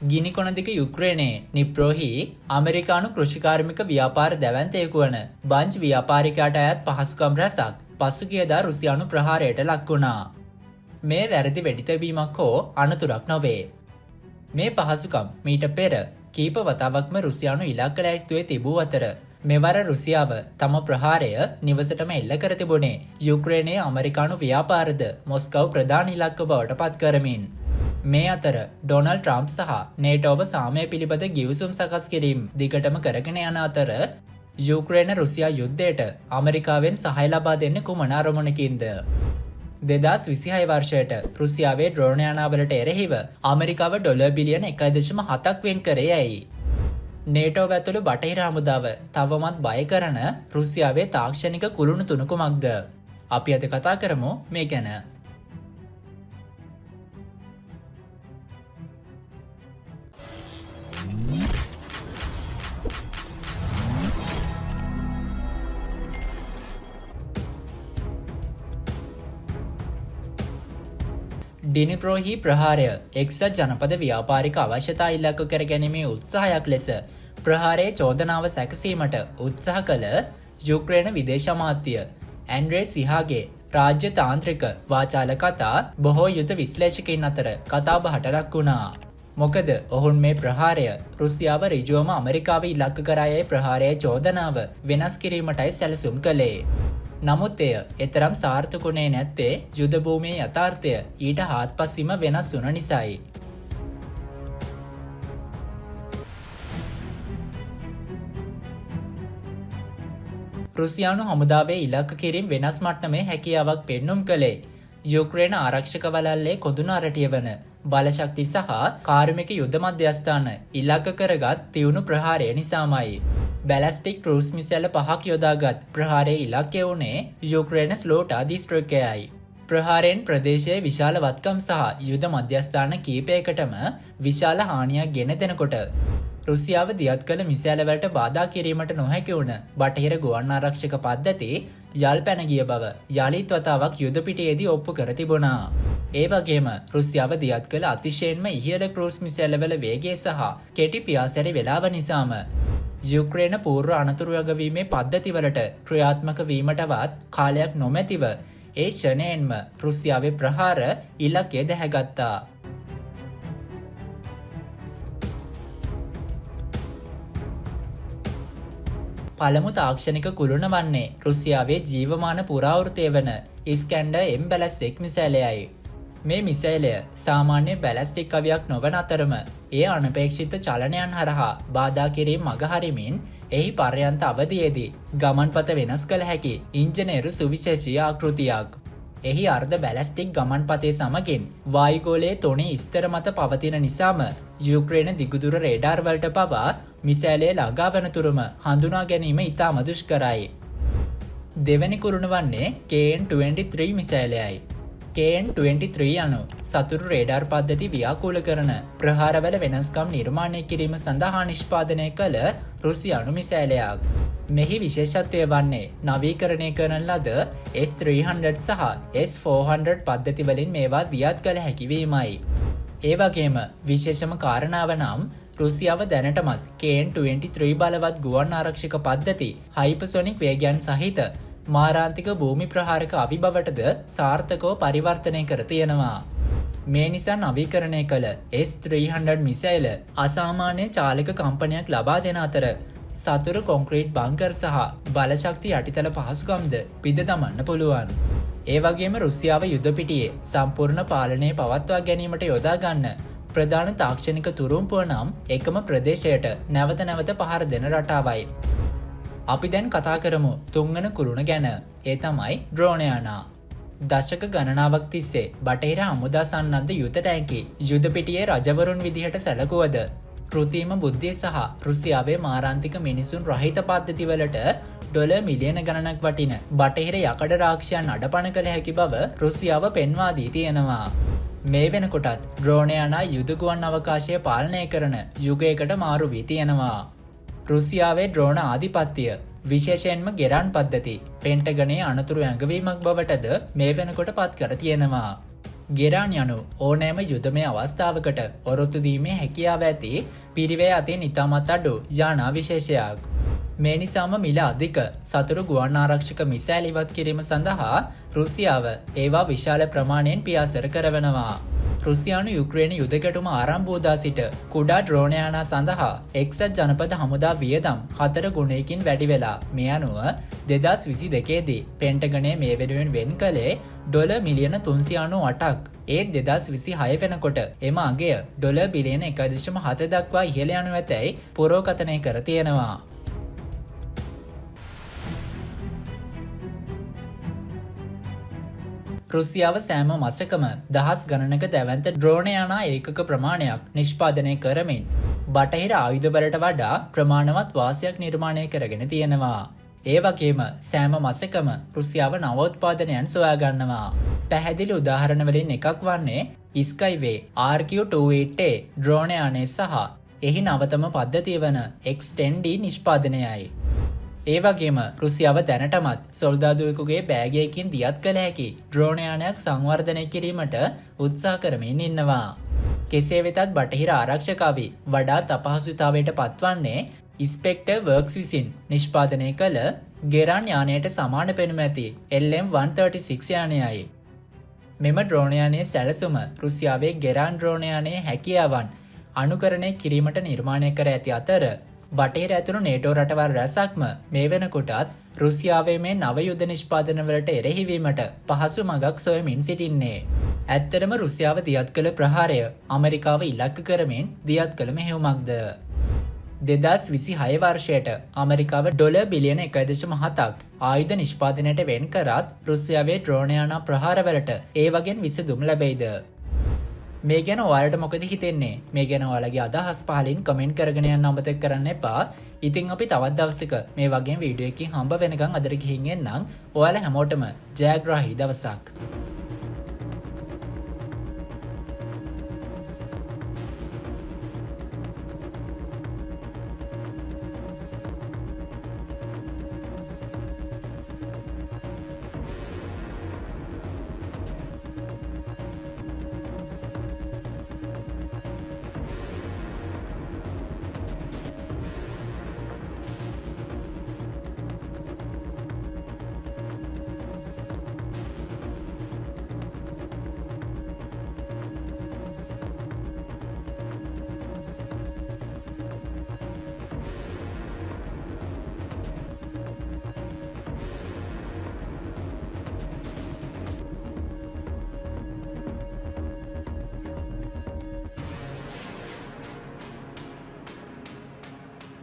ගිනිකොනදික යුක්‍රේනයේ නිප්‍රෝහි අමරිකානු කෘෂිකාර්මික ව්‍යාපාර දැවැන්තයෙකු වන බංච් ව්‍යාපාරිකයාට අයත් පහසුකම් රැසක් පසුගියදා රුසියානු ප්‍රහාරයට ලක් වුණා. මේ වැරදි වෙඩිතැබීමක් හෝ අනතුරක් නොවේ. මේ පහසුකම් මීට පෙර කීප වතාවක්ම රුසියානු ඉලක්ක ලැයිස්තුවේ තිබූ අතර මෙවර රුසියාව තම ප්‍රහාරය නිවසටම එල්ල කර තිබුණේ යුක්‍රේනයේ අමරිකානු ව්‍යාපාරද මොස්කව් ප්‍රධාන ඉලක්ක බවට පත් කරමින්. මේ අතර ඩොනල්ඩ් ට්‍රම්ප් සහ නේටෝව සාමය පිළිබඳ ගිවිසුම් සකස් කිරීම දිගටම කරගෙන යන අතර යුක්‍රේන රුසියා යුද්ධයට අමරිකාවෙන් සහාය ලබා දෙන්න කුමන අරමුණකින්ද? 2026 වර්ෂයට රුසියාවේ ඩ්‍රෝන යානාවලට එරෙහිව අමරිකාව ඩොලර් බිලියන 1.7ක් වෙන් කරේ ඇයි? නේටෝව ඇතුළු බටහිර හමුදාව තවමත් බය කරන රුසියාවේ තාක්ෂණික කුළුණු තුනකුමක්ද? අපි අද කතා කරමු මේ ගැන. ඩිනිප්‍රෝහි ප්‍රහාරය එක්සත් ජනපද ව්‍යාපාරික අවශ්‍යතා ඉලක්ක කර ගැනීමේ උත්සාහයක් ලෙස ප්‍රහාරයේ චෝදනාව සැකසීමට උත්සාහ කළ යුක්‍රේන විදේශ අමාත්‍ය ඇන්ඩ්‍රේ සිහාගේ රාජ්‍ය තාන්ත්‍රික වාචාල කතා බොහෝ යුද විශ්ලේෂකයින් අතර කතාබහට ලක් වුණා. මොකද ඔවුන් මේ ප්‍රහාරය රුසියාව ඍජුවම අමරිකාව ඉලක්ක කරායයි ප්‍රහාරයේ චෝදනාව වෙනස් කිරීමටයි සැලසුම් කළේ. නමුත් එය එතරම් සාර්ථකුනේ නැත්තේ යුද භූමියේ යථාර්ථය ඊට හාත්පසින්ම වෙනස් වුණ නිසායි. රුසියානු හමුදාවේ ඉලක්ක කිරීම වෙනස් මට්ටමේ හැකියාවක් පෙන්නුම් කළේ යුක්‍රේන ආරක්ෂක වළල්ලේ කොඳුන අරටිය වන බලශක්ති සහ කාර්මික යුද මධ්‍යස්ථාන ඉලක්ක කරගත් තියුණු ප්‍රහාරය නිසාමයි. බැලස්ටික් ක්‍රූස් මිසයිල් 5ක් යොදාගත් ප්‍රහාරයේ ඉලක්කය වුණේ යුක්‍රේන ස්ලෝටා දිස්ත්‍රික්කයයි. ප්‍රහාරයෙන් ප්‍රදේශයේ විශාල වත්කම් සහ යුද මධ්‍යස්ථාන කීපයකටම විශාල හානියක් ගෙන දෙනකොට රුසියාව දියත් කළ මිසයිල් වලට බාධා කිරීමට නොහැකි වුණ බටහිර ගුවන් ආරක්ෂක පද්ධති යල් පැන ගිය බව යලිත් වතාවක් යුද පිටියේදී ඔප්පු කර තිබුණා. ඒ වගේම රුසියාව දියත් කළ අතිශයින්ම ඉහළ ක්‍රූස් මිසයිල් වල වේගය සහ කෙටි පියාසැරි වේලාව නිසාම යුක්‍රේන පූර්ව අනතුරු යගවීමේ පද්ධතිවලට ක්‍රියාත්මක වීමටවත් කාලයක් නොමැතිව ඒ ෂණයෙන්ම රුසියාවේ ප්‍රහාර ඉලක්කය දැහැගත්තා. පළමු තාක්ෂණික කුළුණ වන්නේ රුසියාවේ ජීවමාන පුරාවෘතය වන ඉස්කැන්ඩර් M බැලස්ටික් මිසයිලයයි. මේ මිසයිලය සාමාන්‍ය බැලස්ටික් කවියක් නොවන අතරම එය අනපේක්ෂිත චලනයන් හරහා බාධා කිරීම මගහරිමින් එහි පර්යන්ත අවධියේදී ගමන්පත වෙනස් කළ හැකි ඉංජිනේරු සුවිශේෂී ආකෘතියක්. එහි අර්ධ බැලස්ටික් ගමන්පතේ සමගින් වායුගෝලයේ තොනේ ස්තර මත පවතින නිසාම යුක්‍රේන දිගුදුර රේඩාර් වලට පවා මිසයිලය ළඟා වන තුරුම හඳුනා ගැනීම ඉතාම දුෂ්කරයි. දෙවැනි කුරුණ වන්නේ KN-23 මිසයිලයයි. KN-23 යනු සතුරු රේඩාර් පද්ධති ව්‍යාකූල කරන ප්‍රහාරවල වෙනස්කම් නිර්මාණය කිරීම සඳහා නිෂ්පාදනය කළ රුසියානු මිසයිලයක්. මෙහි විශේෂත්වය වන්නේ නවීකරණය කරන ලද S-300 සහ S-400 පද්ධති වලින් මේවා දියත් කළ හැකිවීමයි. ඒ වගේම විශේෂම කාරණාව නම් රුසියාව දැනටමත් KN-23 බලවත් ගුවන් ආරක්ෂක පද්ධති හයිපසොනික් වේගයන් සහිත මාරාන්තික භූමි ප්‍රහාරක අවිබවටද සාර්ථකව පරිවර්තනය කර තියෙනවා. මේ නිසා නවීකරණය කළ S-300 මිසයිල අසාමාන්‍ය චාලක කම්පනයක් ලබා දෙන අතර සතුරු කොන්ක්‍රීට් බංකර් සහ බලශක්ති යටිතල පහසුකම්ද පිද දමන්න පුළුවන්. ඒ වගේම රුසියාව යුද පිටියේ සම්පූර්ණ පාලනය පවත්වා ගැනීමට යොදා ගන්න ප්‍රධාන තාක්ෂණික තුරුම්පුව නම් එකම ප්‍රදේශයට නැවත නැවත පහර දෙන රටාවයි. අපි දැන් කතා කරමු තුන්වන කුරුණ ගැන. ඒ තමයි ඩ්‍රෝන යානා. දශක ගණනාවක් තිස්සේ බටහිර හමුදා සන්නද්ධ යුද ටැංකි යුද පිටියේ රජවරුන් විදිහට සැලකුවද කෘතිම බුද්ධිය සහ රුසියාවේ මාරාන්තික මිනිසුන් රහිත පද්ධතිවලට ඩොලර් මිලියන ගණනක් වටින බටහිර යකඩ රාක්ෂයන් අඩපණ කළ හැකි බව රුසියාව පෙන්වා දී තියෙනවා. මේ වෙනකොටත් ඩ්‍රෝන යානා යුද ගුවන් අවකාශය පාලනය කරන යුගයකට මාරු වී තියෙනවා. රුසියාවේ ඩ්‍රෝන ආධිපත්‍යය විශේෂයෙන්ම ගෙරන් පද්ධති පෙන්ටගනේ අනතුරු ඇඟවීමක් බවටද මේ වෙනකොට පත් කර තියෙනවා. ගෙරාන් යනු ඕනෑම යුදමය අවස්ථාවකට ඔරොත්තු දීමේ හැකියාව ඇති පිරිවේ අතින් ඉතාමත් අඩු යානා විශේෂයක්. මේ නිසාම මිල අධික සතුරු ගුවන් ආරක්ෂක මිසයිල් ඉවත් කිරීම සඳහා රුසියාව ඒවා විශාල ප්‍රමාණයෙන් පියාසර කරවනවා. රුසියානු යුක්‍රේන යුද ගැටුම ආරම්භ වූ දා සිට කුඩා ඩ්‍රෝන යානා සඳහා එක්සත් ජනපද හමුදා වියදම් 4 ගුණයකින් වැඩි වෙලා. මේ අනුව 2022 දී පෙන්ටගනය මේ වෙනුවෙන් වෙන් කළේ ඩොලර් මිලියන 398ක්. ඒත් 2026 වෙනකොට එම අගය ඩොලර් බිලියන 1.7 දක්වා ඉහළ යනු ඇතැයි පුරෝකථනය කර තියෙනවා. රුසියාව සෑම මසකම දහස් ගණනක දැවන්ත ඩ්‍රෝන යානා ඒකක ප්‍රමාණයක් නිෂ්පාදනය කරමින් බටහිර ආයුධවලට වඩා ප්‍රමාණවත් වාසියක් නිර්මාණය කරගෙන තියෙනවා. ඒ වගේම සෑම මසකම රුසියාව නව උත්පාදනයන් සොයාගන්නවා. පැහැදිලි උදාහරණ වලින් එකක් වන්නේ ස්කයිවේ RQ-28A ඩ්‍රෝන යානය සහ එහි නවතම පද්ධතිය වන X-10D නිෂ්පාදනයයි. ඒ වගේම රුසියාව දැනටමත් සොල්දාදුවෙකුගේ බෑගයකින් දියත් කළ හැකි ඩ්‍රෝන යානයක් සංවර්ධනය කිරීමට උත්සාහ කරමින් ඉන්නවා. කෙසේ වෙතත් බටහිර ආරක්ෂකාවි වඩාත් අපහසුතාවයට පත්වන්නේ ස්පෙක්ටර් වර්ක්ස් විසින් නිෂ්පාදනය කළ ගෙරාන් යානයට සමාන පෙනුම ඇති LM-136 යානයයි. මෙම ඩ්‍රෝන යානයේ සැලසුම රුසියාවේ ගෙරාන් ඩ්‍රෝන යානයේ හැකියාවන් අනුකරණය කිරීමට නිර්මාණය කර ඇති අතර බටහිර ඇතුළු නේටෝ රටවල් රැසක්ම මේ වෙනකොටත් රුසියාවේ මේ නව යුද නිෂ්පාදනවලට එරෙහිවීමට පහසු මගක් සොයමින් සිටින්නේ. ඇත්තටම රුසියාව දියත් කළ ප්‍රහාරය ඇමරිකාව ඉලක්ක කරමින් දියත් කළ මෙහෙයුමක්ද? 2026 වර්ෂයට ඇමරිකාව ඩොලර් බිලියන 1.7ක් ආයුධ නිෂ්පාදනයට වෙන් කරත් රුසියාවේ ඩ්‍රෝන යානා ප්‍රහාරවලට ඒ වගේන් විසඳුම් ලැබෙයිද? මේ ගැන ඔයාලට මොකද හිතෙන්නේ? මේ ගැන ඔයාලගේ අදහස් පහලින් කමෙන්ට් කරගෙන යන්න අමතක කරන්න එපා. ඉතින් අපි තවත් දවසක මේ වගේ වීඩියෝ එකකින් හම්බ වෙනකන් අදට ගිහින් එන්නම්. ඔයාලා හැමෝටම ජයග්‍රාහී දවසක්.